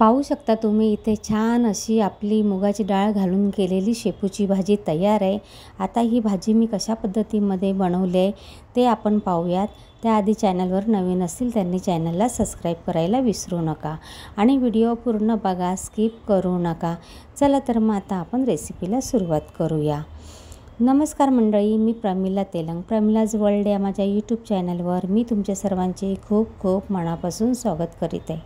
पाहू शकता तुम्ही इथे छान अशी आपली मुगाची डाळ घालून केलेली शेपूची भाजी तयार आहे। आता ही भाजी मी कशा पद्धतीमध्ये बनवली आहे ते आपण पाहूयात। त्याआधी चॅनलवर नवीन असतील त्यांनी चॅनलला सबस्क्राईब करायला विसरू नका आणि व्हिडिओ पूर्ण बघा, स्किप करू नका। चला तर मग आता आपण रेसिपीला सुरुवात करूया। नमस्कार मंडळी, मी प्रमिला तेलंग, प्रमिलाज वर्ल्ड या माझ्या यूट्यूब चॅनलवर मी तुमच्या सर्वांचे खूप खूप मनापासून स्वागत करीत आहे।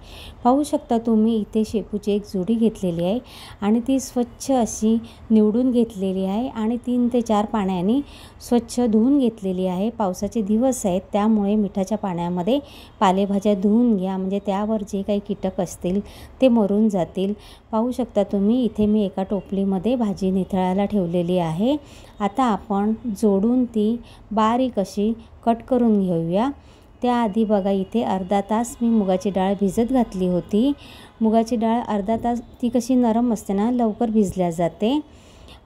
पाहू शकता तुम्ही इथे शेपूची एक जोडी घेतलेली आहे आणि ती स्वच्छ अशी निवडून घेतलेली आहे आणि 3 ते 4 पाण्याने स्वच्छ धुवून घेतलेली आहे। पावसाचे दिवस आहेत त्यामुळे मिठाच्या पाण्यामध्ये पालेभाज्या धुवून घ्या, म्हणजे त्यावर जे काही कीटक असतील ते मरून जातील। पाहू शकता तुम्ही इथे मी एका टोपलीमध्ये भाजी निथळायला ठेवलेली आहे। आता आपण जोडून ती बारीक अशी कट करून घेऊया। त्याआधी बघा इथे अर्धा तास मी मुगाची डाळ भिजत घातली होती। मुगाची डाळ अर्धा तास ती कशी नरम असते ना, लवकर भिजल्या जाते।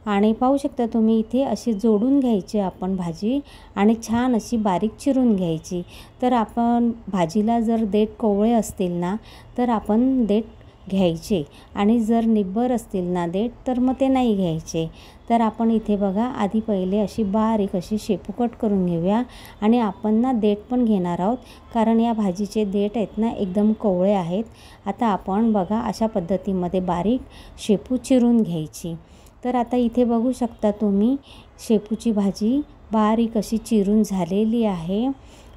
आणि पाहू शकता तुम्ही इथे अशी जोडून घ्यायची आपण भाजी आणि छान अशी बारीक चिरून घ्यायची। तर आपण भाजीला जर देठ कोवळे असतील ना तर आपण देठ घ्यायचे आणि जर निब्बर असतील ना देठ तर मग ते नाही घ्यायचे। तर आपण इथे बघा आधी पहिले अशी बारीक अशी शेपू कट करून घेऊया आणि आपण ना देठ पण घेणार आहोत, कारण या भाजीचे देठ आहेत ना एकदम कोवळे आहेत। आता आपण बघा अशा पद्धतीमध्ये बारीक शेपू चिरून घ्यायची। तर आता इथे बघू शकता तुम्ही शेपूची भाजी बारीक अशी चिरून झालेली आहे।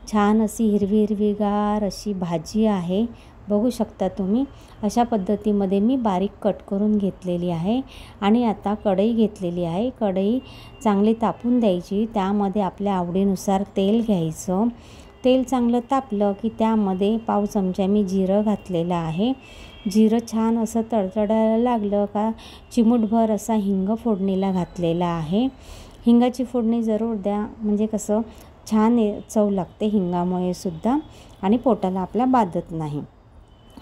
छान अशी हिरवी हिरवीगार अशी भाजी आहे। बघू शकता तुम्ही अशा पद्धतीमध्ये मी बारीक कट करून घेतलेली आहे। आणि आता कढई घेतलेली आहे, कढई चांगली तापून द्यायची। त्यामध्ये आपल्या आवडीनुसार तेल घ्यायचं। तेल चांगलं तापलं की त्यामध्ये पाव चमचा मी जिरं घातलेलं आहे। जिरं छान असं तडतडायला लागलं का चिमूटभर असा हिंग फोडणीला घातलेला आहे। हिंगाची फोडणी जरूर द्या, म्हणजे कसं छान चव लागते हिंगामुळे सुद्धा आणि पोटाला आपल्या बाधत नाही।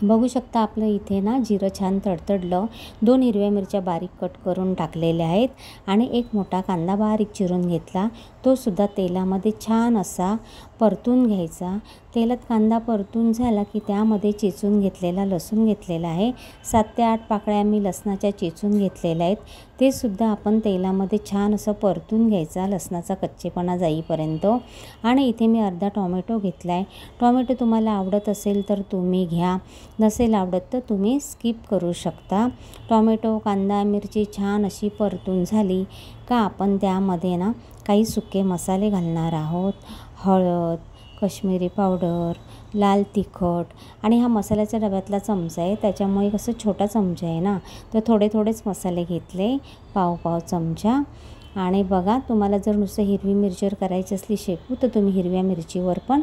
बघू शकता आपलं इथे ना जिरं छान तडतडलं। 2 हिरव्या मिरच्या बारीक कट करून टाकलेल्या आहेत आणि एक मोठा कांदा बारीक चिरून घेतला, तो सुद्धा तेलामध्ये छान असा परतून घ्यायचा। तेलात कांदा परतून झाला की त्यामध्ये चेचून घेतलेला लसूण घेतलेला आहे। 7 ते 8 पाकळ्या मी लसणाच्या चेचून घेतलेल्या आहेत, ते सुद्धा आपण तेलामध्ये छान असं परतून घ्यायचा लसणाचा कच्चेपणा जाईपर्यंत। आणि इथे मी अर्धा टोमॅटो घेतला आहे। टोमॅटो तुम्हाला आवडत असेल तर तुम्ही घ्या, नसेल आवडत तर तुम्ही स्किप करू शकता। टोमॅटो, कांदा, मिरची छान अशी परतून झाली का आपण त्यामध्ये ना काही सुके मसाले घालणार आहोत। हळद, काश्मीरी पावडर, लाल तिखट आणि हा मसाल्याच्या डब्यातला चमचा आहे त्याच्यामुळे कसं छोटा चमचा आहे ना, तर थोडेच मसाले घेतले, पाव चमचा। आणि बघा तुम्हाला जर नुसतं हिरवी मिरचीवर करायची असली शेपू तर तुम्ही हिरव्या मिरचीवर पण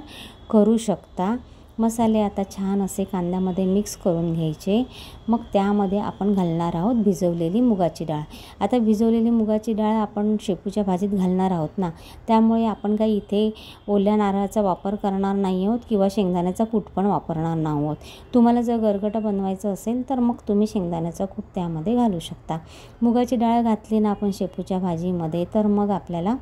करू शकता। मसाले आता छान असे कांद्यामध्ये मिक्स करून घ्यायचे। मग त्यामध्ये आपण घालणार आहोत भिजवलेली मुगाची डाळ। आता भिजवलेली मुगाची डाळ आपण शेपूच्या भाजीत घालणार आहोत ना, त्यामुळे आपण काही इथे ओल्या नारळाचा वापर करणार नाही आहोत किंवा शेंगदाण्याचा कूट पण वापरणार नाही आहोत। तुम्हाला जर गरगटं बनवायचं असेल तर मग तुम्ही शेंगदाण्याचा कूट त्यामध्ये घालू शकता। मुगाची डाळ घातली ना आपण शेपूच्या भाजीमध्ये तर मग आपल्याला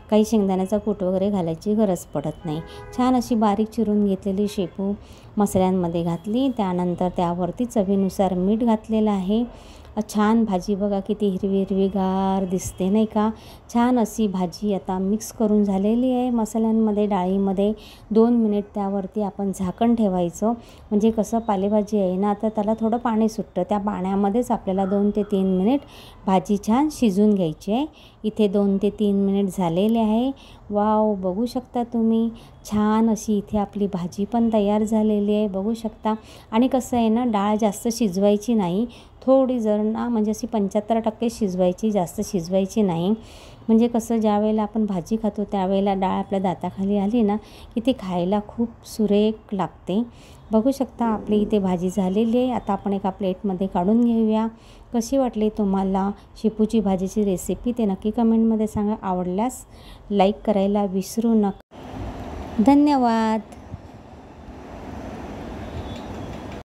काही शेंगदाण्याचा कूट वगैरे घालायची गरज पडत नाही। छान अशी बारीक चिरून घेतलेली शेपू मसाल्यांमध्ये घातली, त्यानंतर त्यावरती चवीनुसार मीठ घातलेलं आहे। छान भाजी बघा किती हिरवी हिरवीगार दिसते नाही का। छान अशी भाजी आता मिक्स करून झालेली आहे मसाल्यांमध्ये, डाळीमध्ये। 2 मिनिट त्यावरती आपण झाकण ठेवायचं, म्हणजे कसं पालेभाजी आहे ना तर त्याला थोडं पाणी सुटतं, त्या पाण्यामध्येच आपल्याला 2 ते 3 मिनिट भाजी छान शिजून घ्यायची आहे। इथे 2 ते 3 मिनिट झालेले आहे। वाव, बघू शकता तुम्ही छान अशी इथे आपली भाजी पण तयार झालेली आहे, बघू शकता। आणि कसं आहे ना, डाळ जास्त शिजवायची नाही, थोडी जर ना म्हणजे अशी 75% शिजवायची, जास्त शिजवायची नाही। म्हणजे कसं ज्यावेळेला आपण भाजी खातो त्यावेळेला डाळ आपल्या दाताखाली आली ना की ती खायला खूप सुरेख लागते। बघू शकता आपली इथे भाजी झालेली आहे। आता आपण एका प्लेटमध्ये काढून घेऊया। कशी वाटली तुम्हाला शेपूची भाजीची रेसिपी ते नक्की कमेंटमध्ये सांगा। आवडल्यास लाईक करायला विसरू नका। धन्यवाद।